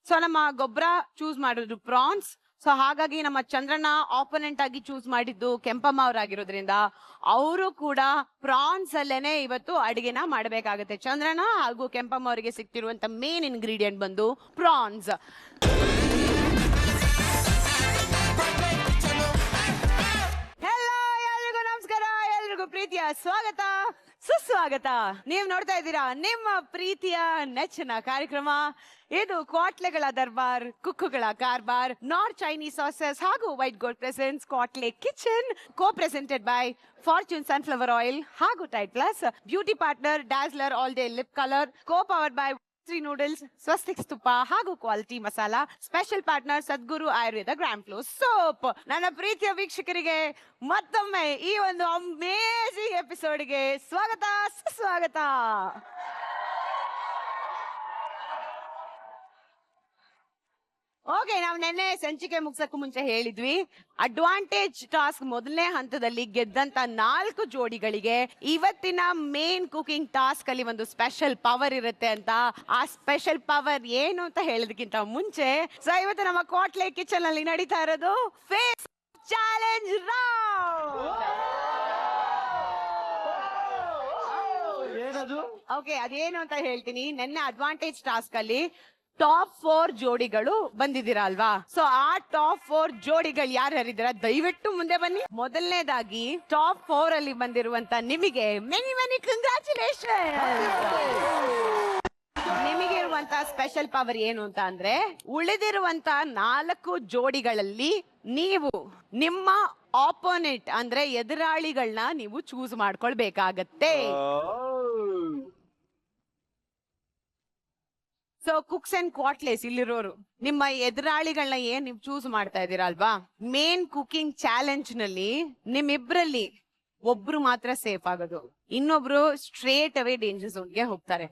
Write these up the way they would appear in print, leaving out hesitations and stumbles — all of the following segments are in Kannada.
ಸೊ ನಮ್ಮ ಗೊಬ್ಬರ ಚೂಸ್ ಮಾಡಿದ್ರು ಪ್ರಾನ್ಸ್. ಸೊ ಹಾಗಾಗಿ ನಮ್ಮ ಚಂದ್ರನ ಆಪೋನೆಂಟ್ ಆಗಿ ಚೂಸ್ ಮಾಡಿದ್ದು ಕೆಂಪಮ್ಮ ಅವರಾಗಿರೋದ್ರಿಂದ ಅವರು ಕೂಡ ಪ್ರಾನ್ಸ್ ಅಲ್ಲೇನೆ ಇವತ್ತು ಅಡಿಗೆನ ಮಾಡಬೇಕಾಗುತ್ತೆ. ಚಂದ್ರನ ಹಾಗೂ ಕೆಂಪಮ್ಮ ಅವರಿಗೆ ಸಿಕ್ತಿರುವಂತ ಮೇನ್ ಇಂಗ್ರೀಡಿಯೆಂಟ್ ಬಂದು ಪ್ರಾನ್ಸ್. ಹೆಲೋ, ಎಲ್ರಿಗೂ ನಮಸ್ಕಾರ, ಎಲ್ರಿಗೂ ಪ್ರೀತಿಯ ಸ್ವಾಗತ ಸುಸ್ವಾಗತ. ನೀವ್ ನೋಡ್ತಾ ಇದ್ದೀರಾ ನಿಮ್ಮ ಪ್ರೀತಿಯ ನೆಚ್ಚಿನ ಕಾರ್ಯಕ್ರಮ. ಇದು ಕ್ವಾಟ್ಲೆಗಳ ದರ್ಬಾರ್, ಕುಕ್ಕುಗಳ ಕಾರ್ಬಾರ್, ನಾರ್ತ್ ಚೈನೀಸ್ ಸಾಸಸ್ ಹಾಗೂ white gold presents Kwatle kitchen, co presented by Fortune sunflower oil ಹಾಗೂ Tide plus, beauty partner Dazzler all day lip colour, co powered by noodles, Swastik ತುಪ್ಪ ಹಾಗೂ quality masala, special partner Sadguru Ayurveda gram flour soap. ನನ್ನ ಪ್ರೀತಿಯ ವೀಕ್ಷಕರಿಗೆ ಮತ್ತೊಮ್ಮೆ ಈ ಒಂದು ಅಮೇಜಿಂಗ್ ಎಪಿಸೋಡ್ಗೆ ಸ್ವಾಗತ ಸುಸ್ವಾಗತ. ಓಕೆ, ನಾವು ನೆನ್ನೆ ಸಂಚಿಕೆ ಮುಗ್ಸಕ್ಕೂ ಮುಂಚೆ ಹೇಳಿದ್ವಿ, ಅಡ್ವಾಂಟೇಜ್ ಟಾಸ್ಕ್ ಮೊದಲನೇ ಹಂತದಲ್ಲಿ ಗೆದ್ದಂತ 4 ಜೋಡಿಗಳಿಗೆ ಇವತ್ತಿನ ಮೇನ್ ಕುಕಿಂಗ್ ಟಾಸ್ಕ್ ಅಲ್ಲಿ ಒಂದು ಸ್ಪೆಷಲ್ ಪವರ್ ಇರುತ್ತೆ ಅಂತ. ಆ ಸ್ಪೆಷಲ್ ಪವರ್ ಏನು ಅಂತ ಹೇಳೋದಕ್ಕಿಂತ ಮುಂಚೆ, ಸೊ ಇವತ್ತು ನಮ್ಮ ಕ್ವಾಟ್ಲೆ ಕಿಚನ್ ಅಲ್ಲಿ ನಡೀತಾ ಇರೋದು ಫೇಸ್ ಚಾಲೆಂಜ್ ರೌಂಡ್. ಓಕೆ, ಅದೇನು ಅಂತ ಹೇಳ್ತೀನಿ. ನೆನ್ನೆ ಅಡ್ವಾಂಟೇಜ್ ಟಾಸ್ಕ್ ಅಲ್ಲಿ ಟಾಪ್ 4 ಜೋಡಿಗಳು ಬಂದಿದ್ದೀರಾ ಅಲ್ವಾ? ಸೊ ಆ ಟಾಪ್ 4 ಜೋಡಿಗಳು ಯಾರ್ಯಾರಿದ್ದೀರಾ ದಯವಿಟ್ಟು ಮುಂದೆ ಬನ್ನಿ. ಮೊದಲನೇದಾಗಿ ಟಾಪ್ 4 ಅಲ್ಲಿ ಬಂದಿರುವಂತ ನಿಮಗೆ ಮೆನಿ ಮೆನಿ ಕಂಗ್ರಾಚುಲೇಷನ್. ನಿಮಗೆ ಇರುವಂತ ಸ್ಪೆಷಲ್ ಪವರ್ ಏನು ಅಂತ ಅಂದ್ರೆ, ಉಳಿದಿರುವಂತ 4 ಜೋಡಿಗಳಲ್ಲಿ ನೀವು ನಿಮ್ಮ ಆಪೋನೆಂಟ್ ಅಂದ್ರೆ ಎದುರಾಳಿಗಳನ್ನ ನೀವು ಚೂಸ್ ಮಾಡ್ಕೊಳ್ಬೇಕಾಗತ್ತೆ. ಸೊ ಕುಕ್ಸ್ ಅಂಡ್ ಕ್ವಾಟ್ಲೇಸ್ ಇಲ್ಲಿರೋರು ನಿಮ್ಮ ಎದುರಾಳಿಗಳನ್ನ ಏನ್ ನೀವು ಚೂಸ್ ಮಾಡ್ತಾ ಇದ್ದೀರಾ ಅಲ್ವಾ? ಮೇನ್ ಕುಕಿಂಗ್ ಚಾಲೆಂಜ್ ನಲ್ಲಿ ನಿಮ್ಮಿಬ್ರಲ್ಲಿ ಒಬ್ರು ಮಾತ್ರ ಸೇಫ್ ಆಗೋದು, ಇನ್ನೊಬ್ರು ಸ್ಟ್ರೇಟ್ ಅವೇ ಡೇಂಜರ್ ಝೋನ್ಗೆ ಹೋಗ್ತಾರೆ.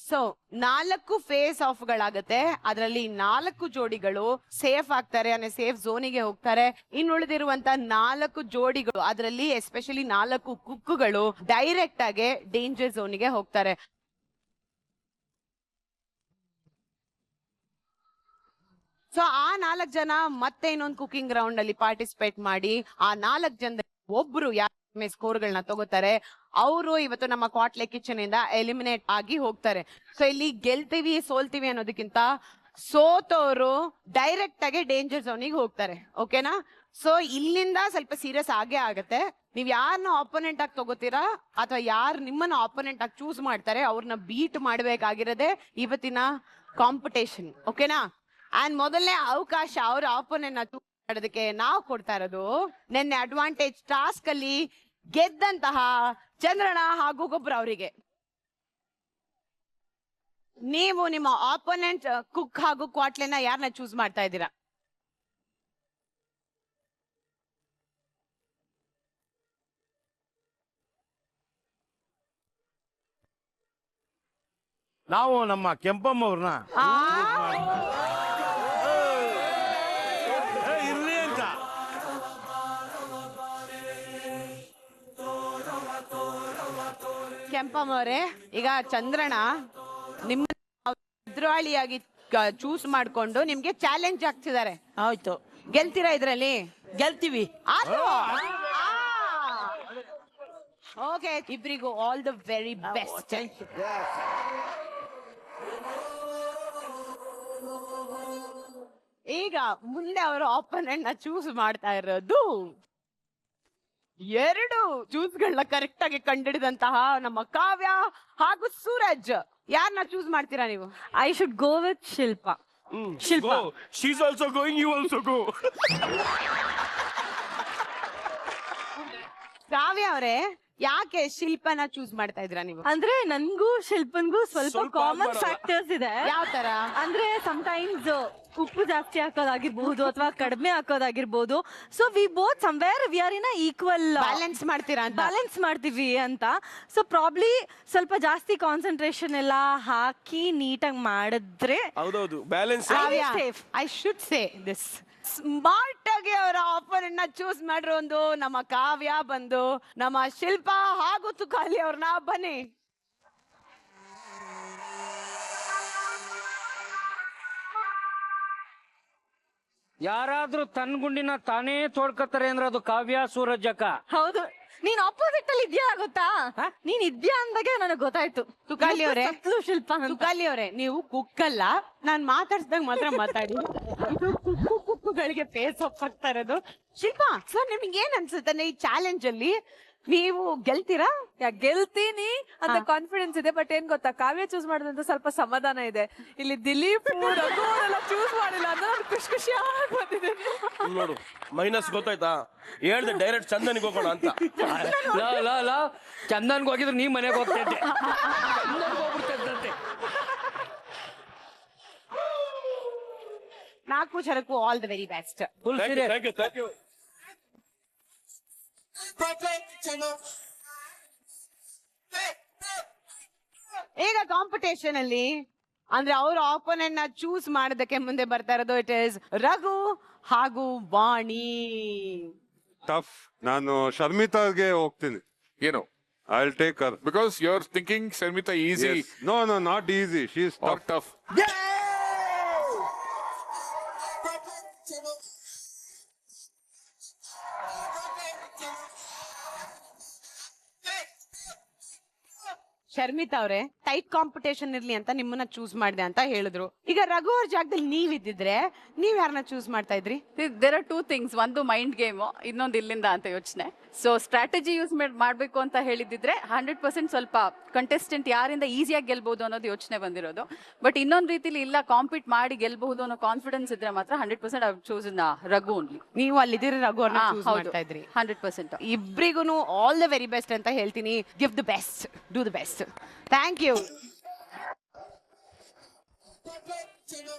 ಸೊ 4 ಫೇಸ್ ಆಫ್ ಗಳಾಗತ್ತೆ. ಅದರಲ್ಲಿ 4 ಜೋಡಿಗಳು ಸೇಫ್ ಆಗ್ತಾರೆ, ಅಂದ್ರೆ ಸೇಫ್ ಝೋನಿಗೆ ಹೋಗ್ತಾರೆ. ಇನ್ನುಳಿದಿರುವಂತ 4 ಜೋಡಿಗಳು, ಅದರಲ್ಲಿ ಎಸ್ಪೆಷಲಿ 4 ಕುಕ್ಕುಗಳು ಡೈರೆಕ್ಟ್ ಆಗಿ ಡೇಂಜರ್ ಝೋನಿಗೆ ಹೋಗ್ತಾರೆ. ಸೊ ಆ 4 ಜನ ಮತ್ತೆ ಇನ್ನೊಂದು ಕುಕಿಂಗ್ ರೌಂಡ್ ಅಲ್ಲಿ ಪಾರ್ಟಿಸಿಪೇಟ್ ಮಾಡಿ ಆ 4 ಜನ ಒಬ್ರು ಯಾರ ಸ್ಕೋರ್ಗಳನ್ನ ತಗೋತಾರೆ, ಅವರು ಇವತ್ತು ನಮ್ಮ ಕ್ವಾಟ್ಲೆ ಕಿಚನ್ ಇಂದ ಎಲಿಮಿನೇಟ್ ಆಗಿ ಹೋಗ್ತಾರೆ. ಸೊ ಇಲ್ಲಿ ಗೆಲ್ತೀವಿ ಸೋಲ್ತೀವಿ ಅನ್ನೋದಕ್ಕಿಂತ ಸೋತವರು ಡೈರೆಕ್ಟ್ ಆಗಿ ಡೇಂಜರ್ ಝೋನಿಗೆ ಹೋಗ್ತಾರೆ. ಓಕೆನಾ? ಸೊ ಇಲ್ಲಿಂದ ಸ್ವಲ್ಪ ಸೀರಿಯಸ್ ಆಗೇ ಆಗತ್ತೆ. ನೀವ್ ಯಾರನ್ನ ಆಪೋನೆಂಟ್ ಆಗಿ ತಗೋತೀರಾ ಅಥವಾ ಯಾರು ನಿಮ್ಮನ್ನ ಆಪೋನೆಂಟ್ ಆಗಿ ಚೂಸ್ ಮಾಡ್ತಾರೆ ಅವ್ರನ್ನ ಬೀಟ್ ಮಾಡ್ಬೇಕಾಗಿರೋದೇ ಇವತ್ತಿನ ಕಾಂಪಿಟೇಷನ್. ಓಕೆನಾ? ಅಂಡ್ ಮೊದಲನೇ ಅವಕಾಶ ಅವ್ರ ಆಪೋನೆಂಟ್ ಚೂಸ್ ಮಾಡೋದಕ್ಕೆ ನಾವು ಕೊಡ್ತಾ ಇರೋದು ನಿನ್ನೆ ಅಡ್ವಾಂಟೇಜ್ ಟಾಸ್ಕ್ ಅಲ್ಲಿ ಗೆದ್ದಂತಹ ಚಂದ್ರನ ಹಾಗೂ ಗೊಬ್ಬರ ಅವರಿಗೆ. ನೀವು ನಿಮ್ಮ ಆಪೋನೆಂಟ್ ಕುಕ್ ಹಾಗೂ ಕ್ವಾಟ್ಲೆನ ಯಾರನ್ನ ಚೂಸ್ ಮಾಡ್ತಾ ಇದ್ದೀರಾ? ನಾವು ನಮ್ಮ ಕೆಂಪಮ್ಮ ಅವ್ರನ್ನ ಇರ್ಲಿ ಅಂತ. ಕೆಂಪಮ್ಮ ಅವರೇ, ಈಗ ಚಂದ್ರನ ನಿಮ್ಮ ಎದುರಾಳಿಯಾಗಿ ಚೂಸ್ ಮಾಡ್ಕೊಂಡು ನಿಮ್ಗೆ ಚಾಲೆಂಜ್ ಆಗ್ತಿದ್ದಾರೆ. ಆಯ್ತು, ಗೆಲ್ತೀರಾ ಇದ್ರಲ್ಲಿ? ಗೆಲ್ತೀವಿ. ಓಕೆ, ಇಬ್ರಿಗೂ ಆಲ್ ದ ವೆರಿ ಬೆಸ್ಟ್. ಈಗ ಮುಂದೆ ಅವರು ಆಪೋನೆಂಟ್ ನ ಚೂಸ್ ಮಾಡ್ತಾ ಇರೋದು 2 ಜ್ಯೂಸ್ಗಳನ್ನ ಕರೆಕ್ಟ್ ಆಗಿ ಕಂಡಿಡಿದಂತಹ ನಮ್ಮ ಕಾವ್ಯ ಹಾಗೂ ಸೂರಜ್. ಯಾರನ್ನ ಚೂಸ್ ಮಾಡ್ತೀರಾ ನೀವು? I should go with Shilpa. Shilpa. Go. She's also going, you also go. ಕಾವ್ಯ ಅವರೇ, ಯಾಕೆ ಶಿಲ್ಪನ ಚೂಸ್ ಮಾಡ್ತಾ ಇದ್ರಾ ನೀವು? ಅಂದ್ರೆ ನನ್ಗೂ ಶಿಲ್ಪನ್ಗೂ ಸ್ವಲ್ಪ ಕಾಮನ್ ಫ್ಯಾಕ್ಟರ್ಸ್ ಇದೆ. ಯಾವ ತರ ಅಂದ್ರೆ ಸಮಟೈಮ್ಸ್ ಉಪ್ಪು ಜಾಸ್ತಿ ಹಾಕೋದಾಗಿರ್ಬಹುದು ಅಥವಾ ಕಡಿಮೆ ಹಾಕೋದಾಗಿರ್ಬಹುದು. So we both somewhere we are in equal balance ಮಾಡ್ತೀರಾ ಅಂತ. ಬ್ಯಾಲೆನ್ಸ್ ಮಾಡ್ತೀವಿ ಅಂತ. ಸೊ ಪ್ರಾಬ್ಲಿ ಸ್ವಲ್ಪ ಜಾಸ್ತಿ ಕಾನ್ಸಂಟ್ರೇಷನ್ ಎಲ್ಲ ಹಾಕಿ ನೀಟಾಗಿ ಮಾಡಿದ್ರೆ ಹೌದೌದು, balance. I should say this, smart ಆಗಿ ಅವರ ಆಫರ್ ಅನ್ನ ಚೂಸ್ ಮಾಡಿರೋ ಒಂದು ನಮ್ಮ ಕಾವ್ಯ ಬಂದು ನಮ್ಮ ಶಿಲ್ಪಾ ಹಾಗೂ ತುಕಾಲಿ ಅವ್ರನ್ನ ಬನ್ನಿ. ಯಾರಾದ್ರೂ ತನ್ನ ಗುಂಡಿನ ತಾನೇ ತೋಡ್ಕತ್ತಾರೆ ಅಂದ್ರೆ ಅದು ಕಾವ್ಯ ಸೂರಜಕ್ಕ. ಹೌದು, ನೀನ್ ಆಪೋಸಿಟ್ ಅಲ್ಲಿ ಇದ್ಯಾ ಗೊತ್ತಾ? ನೀನ್ ಇದ್ಯಾ ಅಂದಾಗೆ ನನಗೆ ಗೊತ್ತಾಯ್ತು. ತುಕಾಲಿ ಅವರೇ, ಶಿಲ್ಪ ಅಂತ. ತುಕಾಲಿ ಅವರೇ, ನೀವು ಕುಕ್ಕಲ್ಲ, ನಾನ್ ಮಾತಾಡ್ಸ್ದಾಗ ಮಾತ್ರ ಮಾತಾಡಿ. ಇದು ಕುಕ್ಕುಗಳಿಗೆ ಫೇಸ್ ಆಫ್ ಆಗ್ತಾ ಇರೋದು. ಶಿಲ್ಪಾ, ಸೊ ನಿಮ್ಗೆ ಏನ್ ಅನ್ಸುತ್ತೆ ಈ ಚಾಲೆಂಜ್ ಅಲ್ಲಿ ನೀವು ಗೆಲ್ತೀರಾ? ಗೆಲ್ತೀನಿ ಅಂತ ಕಾನ್ಫಿಡೆನ್ಸ್ ಇದೆ. ಬಟ್ ಏನ್ ಗೊತ್ತಾ, ಕಾವ್ಯ ಚೂಸ್ ಮಾಡಿದಂತ ಸ್ವಲ್ಪ ಸಮಾಧಾನ ಇದೆ. ಇಲ್ಲಿ ದಿಲೀಪ್ ರಘು ಅವರೆಲ್ಲ ಚೂಸ್ ಮಾಡಿಲ್ಲ ಅಂದ್ರೆ ನಾನು ಖುಷಿಯಾಗಿ ಬಂದಿದೆ. ನೋಡು ಮೈನಸ್ ಗೊತ್ತಾಯ್ತಾ, ಹೇಳ್ದೆ ಡೈರೆಕ್ಟ್ ಚಂದನಿಗೆ ಹೋಗೋಣ ಅಂತ. ಲಾ ಚಂದನ್ಗೆ ಹೋಗಿದ್ರೆ ನೀ ಮನೆಗೆ ಹೋಗ್ತೈತೆ. ಹೋಗ್ಬಿಡ್ತೈತೆ. 4 ಜನಕ್ಕೂ all the very best. Full serious. Thank you. ಈಗ ಕಾಂಪಿಟೇಷನ್ ಅಲ್ಲಿ ಅಂದ್ರೆ ಅವ್ರ ಆಪೋನೆಂಟ್ ನ ಚೂಸ್ ಮಾಡೋದಕ್ಕೆ ಮುಂದೆ ಬರ್ತಾ ಇರೋದು ಇಟ್ ಇಸ್ ರಘು ಹಾಗೂ ವಾಣಿ. ಟಫ್. ನಾನು ಶರ್ಮಿತಾಗೆ ಹೋಗ್ತೀನಿ. ಏನು? I will take her. Because you're thinking Sharmita easy no not easy, she is or tough. tough. Sharmita ಅವ್ರೆ, ಟೈಟ್ ಕಾಂಪಿಟೇಷನ್ ಇರ್ಲಿ ಅಂತ ನಿಮ್ಮನ್ನ ಚೂಸ್ ಮಾಡಿದೆ ಅಂತ ಹೇಳಿದ್ರು. ಈಗ ರಘು ಅವ್ರ ಜಾಗದಲ್ಲಿ ನೀವ್ ಇದ್ದಿದ್ರೆ ನೀವ್ ಯಾರನ್ನ ಚೂಸ್ ಮಾಡ್ತಾ ಇದ್ರಿ? There are 2 things. ಒಂದು ಮೈಂಡ್ ಗೇಮ್, ಇನ್ನೊಂದು ಇಲ್ಲಿಂದ ಅಂತ ಯೋಚನೆ. ಸೊ ಸ್ಟ್ರಾಟಜಿ ಯೂಸ್ ಮಾಡ್ಬೇಕು ಅಂತ ಹೇಳಿದಿದ್ರೆ 100% ಸ್ವಲ್ಪ ಕಂಟೆಸ್ಟೆಂಟ್ ಯಾರಿಂದ ಈಸಿಯಾಗಿ ಗೆಲ್ಬಹುದು ಅನ್ನೋದು ಯೋಚನೆ ಬಂದಿರೋದು. ಬಟ್ ಇನ್ನೊಂದು ರೀತಿಲಿ ಇಲ್ಲ, ಕಾಂಪೀಟ್ ಮಾಡಿ ಗೆಲ್ಬಹುದು ಅನ್ನೋ ಕಾನ್ಫಿಡೆನ್ಸ್ ಇದ್ರೆ ಮಾತ್ರ 100% ಐ ಚೂಸ್ ರಘು ಓನ್ಲಿ. ನೀವು ಅಲ್ಲಿದ್ದೀರಿ ರಘು ಅವ್ರನ್ನ ಚೂಸ್ ಮಾಡ್ತಾ ಇದ್ರಿ. 100%. ಇಬ್ರಿಗೂ ಆಲ್ ದ ವೆರಿ ಬೆಸ್ಟ್ ಅಂತ ಹೇಳ್ತೀನಿ. Give the best, do the best. Thank you.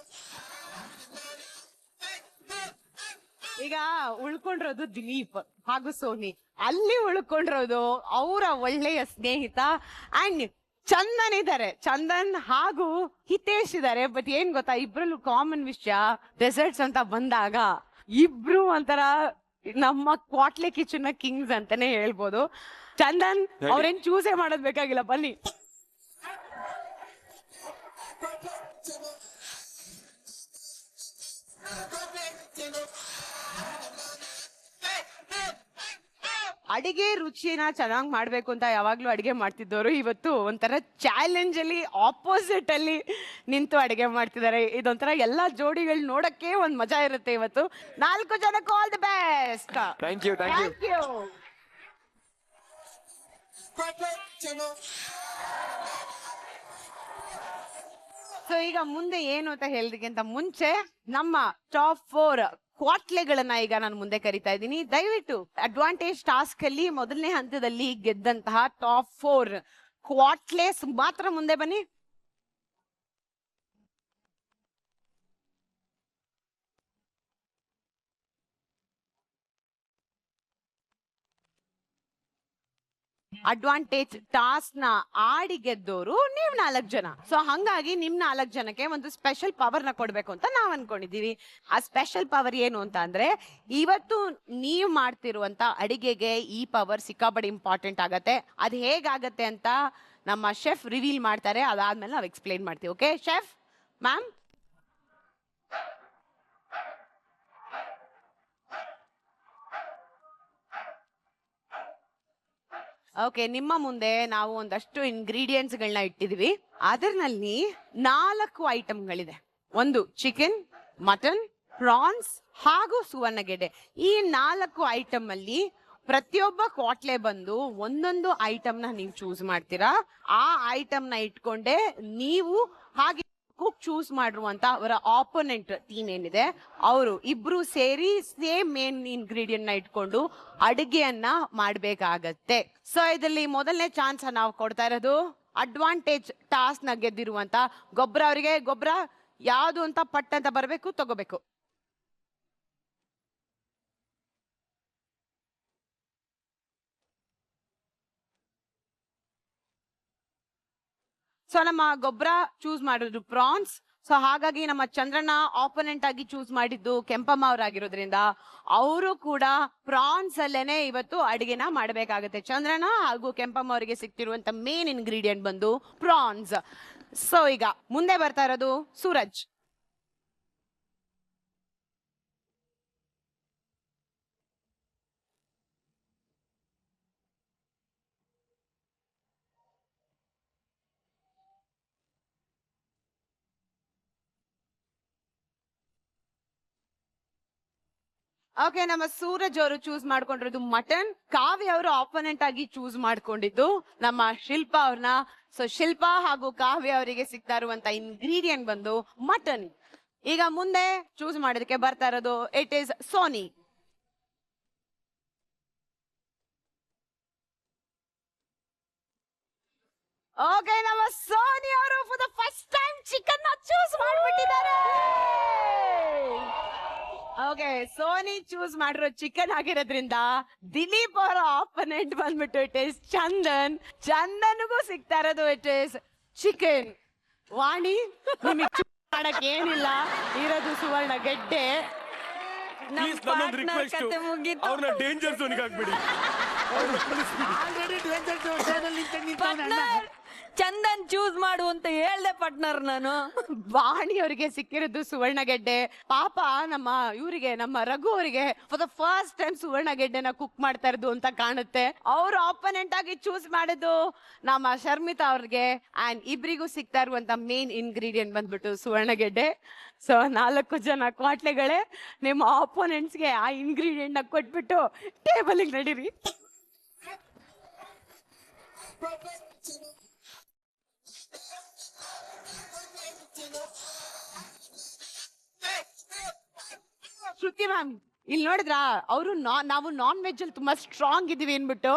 ಈಗ ಉಳ್ಕೊಂಡಿರೋದು ದಿಲೀಪ್ ಹಾಗೂ ಸೋನಿ. ಅಲ್ಲಿ ಉಳ್ಕೊಂಡಿರೋದು ಅವರ ಒಳ್ಳೆಯ ಸ್ನೇಹಿತ ಅಂಡ್ ಚಂದನ್ ಇದ್ದಾರೆ. ಚಂದನ್ ಹಾಗೂ ಹಿತೇಶ್ ಇದ್ದಾರೆ. ಬಟ್ ಏನ್ ಗೊತ್ತಾ, ಇಬ್ರಲ್ಲೂ ಕಾಮನ್ ವಿಷಯ, ಡೆಸರ್ಟ್ಸ್ ಅಂತ ಬಂದಾಗ ಇಬ್ರು ಒಂಥರ ನಮ್ಮ ಕ್ವಾಟ್ಲೆ ಕಿಚನ್ ಕಿಂಗ್ಸ್ ಅಂತಾನೆ ಹೇಳ್ಬೋದು. ಚಂದನ್ ಅವ್ರೇನ್ ಚೂಸೇ ಮಾಡೋದ್ ಬೇಕಾಗಿಲ್ಲ, ಬನ್ನಿ. ಅಡಿಗೆ ರುಚಿನ ಚೆನ್ನಾಗಿ ಮಾಡ್ಬೇಕು ಅಂತ ಯಾವಾಗ್ಲೂ ಅಡಿಗೆ ಮಾಡ್ತಿದ್ದವರು ಇವತ್ತು ಒಂಥರ ಚಾಲೆಂಜ್ ಅಲ್ಲಿ ಆಪೋಸಿಟ್ ಅಲ್ಲಿ ನಿಂತು ಅಡಿಗೆ ಮಾಡ್ತಿದ್ದಾರೆ. ಇದೊಂಥರ ಎಲ್ಲಾ ಜೋಡಿಗಳು ನೋಡಕ್ಕೆ ಒಂದ್ ಮಜಾ ಇರುತ್ತೆ. ಇವತ್ತು 4 ಜನಕ್ಕೂ all the best. Thank you. Thank you. So ಈಗ ಮುಂದೆ ಏನು ಅಂತ ಹೇಳೋದಕ್ಕಿಂತ ಮುಂಚೆ ನಮ್ಮ ಟಾಪ್ 4 ಕ್ವಾಟ್ಲೆಗಳನ್ನ ಈಗ ನಾನು ಮುಂದೆ ಕರಿತಾ ಇದ್ದೀನಿ. ದಯವಿಟ್ಟು ಅಡ್ವಾಂಟೇಜ್ ಟಾಸ್ಕ್ ಅಲ್ಲಿ ಮೊದಲನೇ ಹಂತದಲ್ಲಿ ಗೆದ್ದಂತಹ ಟಾಪ್ 4 ಕ್ವಾಟ್ಲೆಸ್ ಮಾತ್ರ ಮುಂದೆ ಬನ್ನಿ. ಅಡ್ವಾಂಟೇಜ್ ಟಾಸ್ಕ್ ನ ಆಡಿ ಗೆದ್ದೋರು ನೀವ್ 4 ಜನ. ಸೊ ಹಂಗಾಗಿ ನಿಮ್ 4 ಜನಕ್ಕೆ ಒಂದು ಸ್ಪೆಷಲ್ ಪವರ್ ನ ಕೊಡ್ಬೇಕು ಅಂತ ನಾವ್ ಅನ್ಕೊಂಡಿದೀವಿ. ಆ ಸ್ಪೆಷಲ್ ಪವರ್ ಏನು ಅಂತ ಅಂದ್ರೆ, ಇವತ್ತು ನೀವ್ ಮಾಡ್ತಿರುವಂತ ಅಡಿಗೆಗೆ ಈ ಪವರ್ ಸಿಕ್ಕಾಪಟ್ಟೆ ಇಂಪಾರ್ಟೆಂಟ್ ಆಗತ್ತೆ. ಅದ್ ಹೇಗಾಗತ್ತೆ ಅಂತ ನಮ್ಮ ಶೆಫ್ ರಿವೀಲ್ ಮಾಡ್ತಾರೆ. ಅದಾದ್ಮೇಲೆ ನಾವ್ ಎಕ್ಸ್ಪ್ಲೈನ್ ಮಾಡ್ತೀವಿ. Okay chef, ma'am? ಓಕೆ, ನಿಮ್ಮ ಮುಂದೆ ನಾವು ಒಂದಷ್ಟು ಇಂಗ್ರೀಡಿಯೆಂಟ್ಸ್ ಗಳನ್ನ ಇಟ್ಟಿದೀವಿ. ಅದರಲ್ಲಿ 4 ಐಟಮ್ಗಳಿದೆ. ಒಂದು ಚಿಕನ್, ಮಟನ್, ಪ್ರಾನ್ಸ್ ಹಾಗೂ ಸುವರ್ಣಗೆಡ್ಡೆ. ಈ 4 ಐಟಮ್ ಅಲ್ಲಿ ಪ್ರತಿಯೊಬ್ಬ ಕ್ವಾಟ್ಲೆ ಬಂದು ಒಂದೊಂದು ಐಟಮ್ ನ ನೀವು ಚೂಸ್ ಮಾಡ್ತೀರಾ. ಆ ಐಟಮ್ ನ ಇಟ್ಕೊಂಡೆ ನೀವು ಹಾಗೆ ಕುಕ್ ಚೂಸ್ ಮಾಡಿರುವಂತ ಅವರ ಆಪೋನೆಂಟ್ ಟೀಮ್ ಏನಿದೆ ಅವರು ಇಬ್ರು ಸೇರಿ ಸೇಮ್ ಮೇನ್ ಇಂಗ್ರೀಡಿಯಂಟ್ ನ ಇಟ್ಕೊಂಡು ಅಡಿಗೆಯನ್ನ ಮಾಡ್ಬೇಕಾಗತ್ತೆ. ಸೊ ಇದರಲ್ಲಿ ಮೊದಲನೇ ಚಾನ್ಸ್ ನಾವು ಕೊಡ್ತಾ ಇರೋದು ಅಡ್ವಾಂಟೇಜ್ ಟಾಸ್ಕ್ ನ ಗೆದ್ದಿರುವಂತ ಗೊಬ್ಬರ ಅವರಿಗೆ. ಗೊಬ್ಬರ ಯಾವ್ದು ಅಂತ ಪಟ್ ಅಂತ ಬರ್ಬೇಕು, ತಗೋಬೇಕು. ಸೊ ನಮ್ಮ ಗೊಬ್ಬರ ಚೂಸ್ ಮಾಡಿದ್ರು ಪ್ರಾನ್ಸ್. ಸೊ ಹಾಗಾಗಿ ನಮ್ಮ ಚಂದ್ರನ ಆಪೋನೆಂಟ್ ಆಗಿ ಚೂಸ್ ಮಾಡಿದ್ದು ಕೆಂಪಮ್ಮ ಅವರಾಗಿರೋದ್ರಿಂದ ಅವರು ಕೂಡ ಪ್ರಾನ್ಸ್ ಅಲ್ಲೇನೆ ಇವತ್ತು ಅಡಿಗೆನ ಮಾಡಬೇಕಾಗುತ್ತೆ. ಚಂದ್ರನ ಹಾಗೂ ಕೆಂಪಮ್ಮ ಅವರಿಗೆ ಸಿಕ್ತಿರುವಂತ ಮೇನ್ ಇಂಗ್ರೀಡಿಯೆಂಟ್ ಬಂದು ಪ್ರಾನ್ಸ್. ಸೊ ಈಗ ಮುಂದೆ ಬರ್ತಾ ಇರೋದು ಸೂರಜ್. ಓಕೆ, ನಮ್ಮ ಸೂರಜ್ ಅವರು ಚೂಸ್ ಮಾಡ್ಕೊಂಡಿರೋದು ಮಟನ್. ಕಾವ್ಯ ಅವರು ಆಪೋನೆಂಟ್ ಆಗಿ ಚೂಸ್ ಮಾಡ್ಕೊಂಡಿದ್ದು ನಮ್ಮ ಶಿಲ್ಪಾ ಅವ್ರನ್ನ. ಸೊ ಶಿಲ್ಪಾ ಹಾಗೂ ಕಾವ್ಯ ಅವರಿಗೆ ಸಿಗ್ತಾ ಇರುವಂತ ಇಂಗ್ರೀಡಿಯಂಟ್ ಬಂದು ಮಟನ್. ಈಗ ಮುಂದೆ ಚೂಸ್ ಮಾಡೋದಕ್ಕೆ ಬರ್ತಾ ಇರೋದು ಇಟ್ ಈಸ್ ಸೋನಿ. ಓಕೆ, ನಮ್ಮ ಸೋನಿ ಅವರು for the first time chicken choose ಮಾಡ್ಬಿಟ್ಟಿದ್ದಾರೆ. ಓಕೆ, ಸೋನಿ ಚೂಸ್ ಮಾಡಿರೋ ಚಿಕನ್ ಆಗಿರೋದ್ರಿಂದ ದಿಲೀಪ್ ಅವರ ಆಪೋನೆಂಟ್ ಬಂದ್ಬಿಟ್ಟು ಇಟ್ ಈಸ್ ಚಂದನ್. ಚಂದನ್ಗೂ ಸಿಗ್ತಾ ಇರೋದು ಇಟ್ ಈಸ್ ಚಿಕನ್. ವಾಣಿ, ನಿಮಗೆ ಮಾಡಕ್ ಏನಿಲ್ಲ, ಇರೋದು ಸುವರ್ಣ ಗೆಡ್ಡೆ. ಪ್ಲೀಸ್ ನನ್ನೊಂದು ರಿಕ್ವೆಸ್ಟ್, ಅವ್ರನ್ನ ಡೇಂಜರ್ ಝೋನಿಗೆ ಹಾಕ್ಬಿಡಿ. ಚಂದನ್ ಚೂಸ್ ಮಾಡು ಅಂತ ಹೇಳ್ದೆ ಪಾರ್ಟ್ನರ್ ನಾನು. ವಾಣಿ ಅವರಿಗೆ ಸಿಕ್ಕಿರೋದು ಸುವರ್ಣ ಗೆಡ್ಡೆ. ಪಾಪ ನಮ್ಮ ಇವರಿಗೆ, ನಮ್ಮ ರಘು ಅವರಿಗೆ ಫಾರ್ ದ ಫಸ್ಟ್ ಟೈಮ್ ಸುವರ್ಣ ಗೆಡ್ಡೆನ ಕುಕ್ ಮಾಡ್ತಾ ಇರೋದು ಅಂತ ಕಾಣುತ್ತೆ. ಅವ್ರು ಆಪೋನೆಂಟ್ ಆಗಿ ಚೂಸ್ ಮಾಡಿದ್ದು ನಮ್ಮ ಶರ್ಮಿತಾ ಅವ್ರಿಗೆ. ಅಂಡ್ ಇಬ್ರಿಗೂ ಸಿಗ್ತಾ ಇರುವಂತ ಮೇನ್ ಇಂಗ್ರೀಡಿಯಂಟ್ ಬಂದ್ಬಿಟ್ಟು ಸುವರ್ಣ ಗೆಡ್ಡೆ. ಸೊ 4 ಜನ ಕ್ವಾಟ್ಲೆಗಳೇ ನಿಮ್ಮ ಆಪೋನೆಂಟ್ಸ್ಗೆ ಆ ಇಂಗ್ರೀಡಿಯಂಟ್ ನ ಕೊಟ್ಬಿಟ್ಟು ಟೇಬಲ್ಗೆ ನಡೀರಿ. ಶ್ರುತಿ ಮ್ಯಾಮ್, ಇಲ್ಲಿ ನೋಡಿದ್ರ ಅವರು ನಾವು ನಾನ್ ವೆಜ್ ಅಲ್ಲಿ ತುಂಬಾ ಸ್ಟ್ರಾಂಗ್ ಇದೀವಿ ಅನ್ಬಿಟ್ಟು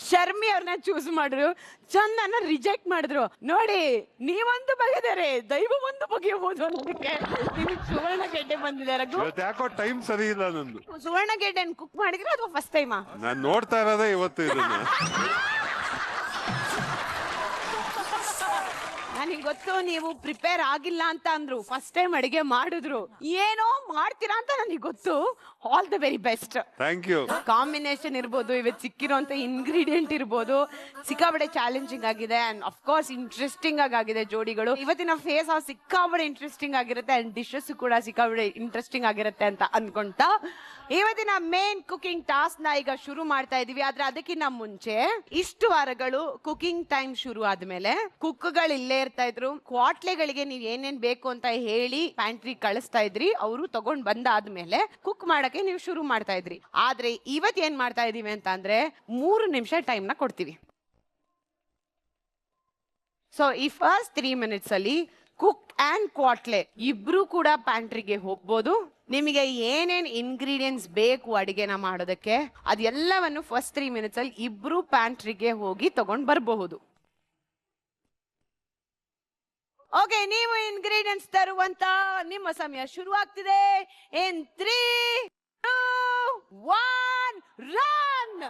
ಶರ್ಮಿ ಅವ್ರನ್ನ ಚೂಸ್ ಮಾಡಿದ್ರು, ಚಂದನ ರಿಜೆಕ್ಟ್ ಮಾಡಿದ್ರು. ನೋಡಿ, ನೀವೊಂದು ಬಗೆದರೆ ದೈವ ಒಂದು ಬಗೆಯಬಹುದು ಅನ್ನೋದಕ್ಕೆ ನಿಮಗೆ ಸುವರ್ಣ ಗೆಡ್ಡೆ ಬಂದಿದೆ. ರಘು, ಇವತ್ತು ಯಾಕೋ ಟೈಮ್ ಸರಿ ಇಲ್ಲ ನಂದು. ಸುವರ್ಣ ಗೆಡ್ಡೆ ಕುಕ್ ಮಾಡಿದ್ರೆ ಅಥವಾ ಫಸ್ಟ್ ಟೈಮಾ? ನಾನ್ ನೋಡ್ತಾ ಇರೋದೇ ಇವತ್ತು ಇದನ್ನ. ನನಗೆ ಗೊತ್ತು ನೀವು ಪ್ರಿಪೇರ್ ಆಗಿಲ್ಲ ಅಂತ ಅಂದ್ರು, ಫಸ್ಟ್ ಟೈಮ್ ಅಡಿಗೆ ಮಾಡಿದ್ರು, ಏನೋ ಮಾಡ್ತೀರಾ ಅಂತ ನನಗೆ ಗೊತ್ತು. All the very best. Thank you. Combination ಇರ್ಬೋದು, ಇವತ್ತು ಸಿಕ್ಕಿರೋಂತ ಇಂಗ್ರೀಡಿಯೆಂಟ್ ಇರ್ಬೋದು, ಸಿಕ್ಕಾಬಡೆ ಚಾಲೆಂಜಿಂಗ್ ಆಗಿದೆ ಅಂಡ್ ಅಫ್ ಕೋರ್ಸ್ ಇಂಟ್ರೆಸ್ಟಿಂಗ್ ಆಗಿದೆ ಜೋಡಿಗಳು. ಇವತ್ತಿನ ಫೇಸ್ ಆಫ್ ಸಿಕ್ಕಾಬಡೆ ಇಂಟ್ರೆಸ್ಟಿಂಗ್ ಆಗಿರುತ್ತೆ ಅಂಡ್ ಡಿಶಸ್ ಕೂಡ ಸಿಕ್ಕಾಬಡೆ ಇಂಟ್ರೆಸ್ಟಿಂಗ್ ಆಗಿರುತ್ತೆ ಅಂತ ಅನ್ಕೊಂತ ಇವತ್ತಿನ ಮೇನ್ ಕುಕಿಂಗ್ ಟಾಸ್ಕ್ ನ ಈಗ ಶುರು ಮಾಡ್ತಾ ಇದೀವಿ. ಆದ್ರೆ ಅದಕ್ಕಿಂತ ಮುಂಚೆ ಇಷ್ಟು ವಾರಗಳು ಕುಕಿಂಗ್ ಟೈಮ್ ಶುರು ಆದ್ಮೇಲೆ ಕುಕ್ಗಳು ಇಲ್ಲೇ ಇರ್ತಾ ಇದ್ರು. ಕ್ವಾಟ್ಲೆಗಳಿಗೆ ನೀವ್ ಏನೇನ್ ಬೇಕು ಅಂತ ಹೇಳಿ ಪ್ಯಾಂಟ್ರಿ ಕಳಿಸ್ತಾ ಇದ್ರಿ, ಅವರು ತಗೊಂಡ್ ಬಂದಾದ್ಮೇಲೆ ಕುಕ್ ಮಾಡಕ್ಕೆ ನೀವು ಶುರು ಮಾಡ್ತಾ ಇದ್ರಿ. ಆದ್ರೆ ಇವತ್ ಏನ್ ಮಾಡ್ತಾ ಇದೀವಿ ಅಂತ ಅಂದ್ರೆ 3 ನಿಮಿಷ ಟೈಮ್ ನ ಕೊಡ್ತೀವಿ. ಸೊ ಈ ಫಸ್ಟ್ 3 ಮಿನಿಟ್ಸ್ ಅಲ್ಲಿ ಕುಕ್ ಅಂಡ್ ಕ್ವಾಟ್ಲೆ ಇಬ್ರು ಕೂಡ ಪ್ಯಾಂಟ್ರಿಗೆ ಹೋಗ್ಬೋದು. ನಿಮಗೆ ಏನೇನ್ ಇಂಗ್ರೀಡಿಯೆಂಟ್ಸ್ ಬೇಕು ಅಡಿಗೆನ ಮಾಡೋದಕ್ಕೆ ಅದೆಲ್ಲವನ್ನು ಫಸ್ಟ್ 3 ಮಿನಿಟ್ಸ್ ಅಲ್ಲಿ ಇಬ್ರು ಪ್ಯಾಂಟ್ರಿಗೆ ಹೋಗಿ ತಗೊಂಡ್ ಬರಬಹುದು. ಓಕೆ, ನೀವು ಇಂಗ್ರೀಡಿಯೆಂಟ್ಸ್ ತರುವಂತ ನಿಮ್ಮ ಸಮಯ ಶುರು ಆಗ್ತಿದೆ. ಇನ್ 3, 2, 1 ರನ್.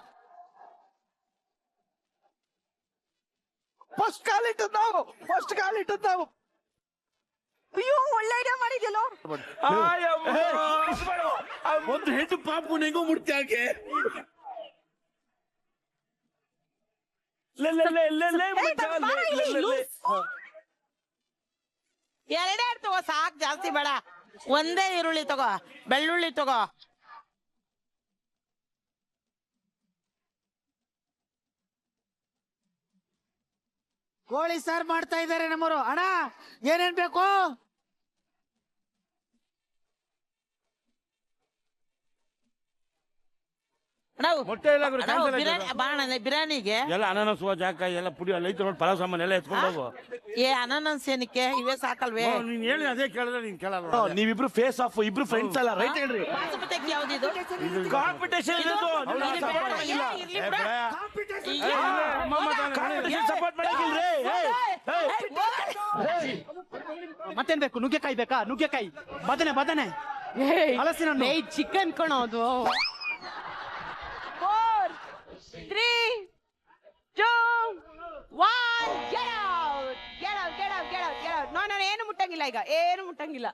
ಫಸ್ಟ್ ಕಾಲಿಟ್ಟದ್ದು ನಾವು. ಅಯ್ಯೋ, ಒಳ್ಳೆ ಐಡಿಯಾ ಮಾಡಿದ್ಯಲ್ಲೋ. ಒಂದು ಹೆಣ್ಣು ಪಾಪು ನೆಂಗೋ ಮುಡ್ತಾಗೆ. ಎರಡೇ ತಗೋ ಸಾಕ್, ಜಾಸ್ತಿ ಬೇಡ. ಒಂದೇ ಈರುಳ್ಳಿ ತಗೋ, ಬೆಳ್ಳುಳ್ಳಿ ತಗೋ. ಕೋಳಿ ಸಾರು ಮಾಡ್ತಾ ಇದ್ದಾರೆ ನಮ್ಮರು. ಅಣ್ಣ ಏನೇನ್ ಬೇಕು? ಬಿರಿಯಾನಿಗೆ ಎಲ್ಲ ಅನಾನಸ್ ಜಾಕ ಎಲ್ಲ ಪುಡಿ ಎಲ್ಲ ಐತೆ ನೋಡಿ, ಪಲಾವ್ ಸಾಮಾನು ಎಲ್ಲ ಎತ್ಕೊಂಡು ಹೋಗು. ಏ ಅನಾನಸ್ ಏನಕ್ಕೆ? ಇವೇ ಸಾಕಲ್ವೇ? ನೀನ್ ಹೇಳಿ ಅದೇ ಕೇಳಿದ್ರೆ ನೀನ್ ಕೇಳಲ್ಲ. ನೀವಿಬ್ರು ಫೇಸ್ ಆಫ್, ಇಬ್ರು ಫ್ರೆಂಡ್ಸ್ ಅಲ್ಲ, ರೈಟ್ ಹೇಳ್ರಿ. ಯಾವ್ದಿದು ಕಾಂಪಿಟೇಷನ್ ಸಪೋರ್ಟ್ ಮಾಡಕ್ಕಿಲ್ರಿ. ಮತ್ತೇನ್ ಬೇಕು? ನುಗ್ಗೆಕಾಯಿ ಬೇಕಾ? ನುಗ್ಗೆಕಾಯಿ, ಬದನೆ ಹಲಸಿನ ಹಣ್ಣು. ಚಿಕನ್ ಕೊಣೋದು. 4, 3, 2, 1 get out. ನಾನು ಏನು ಮುಟ್ಟಂಗಿಲ್ಲ, ಈಗ ಏನು ಮುಟ್ಟಂಗಿಲ್ಲ.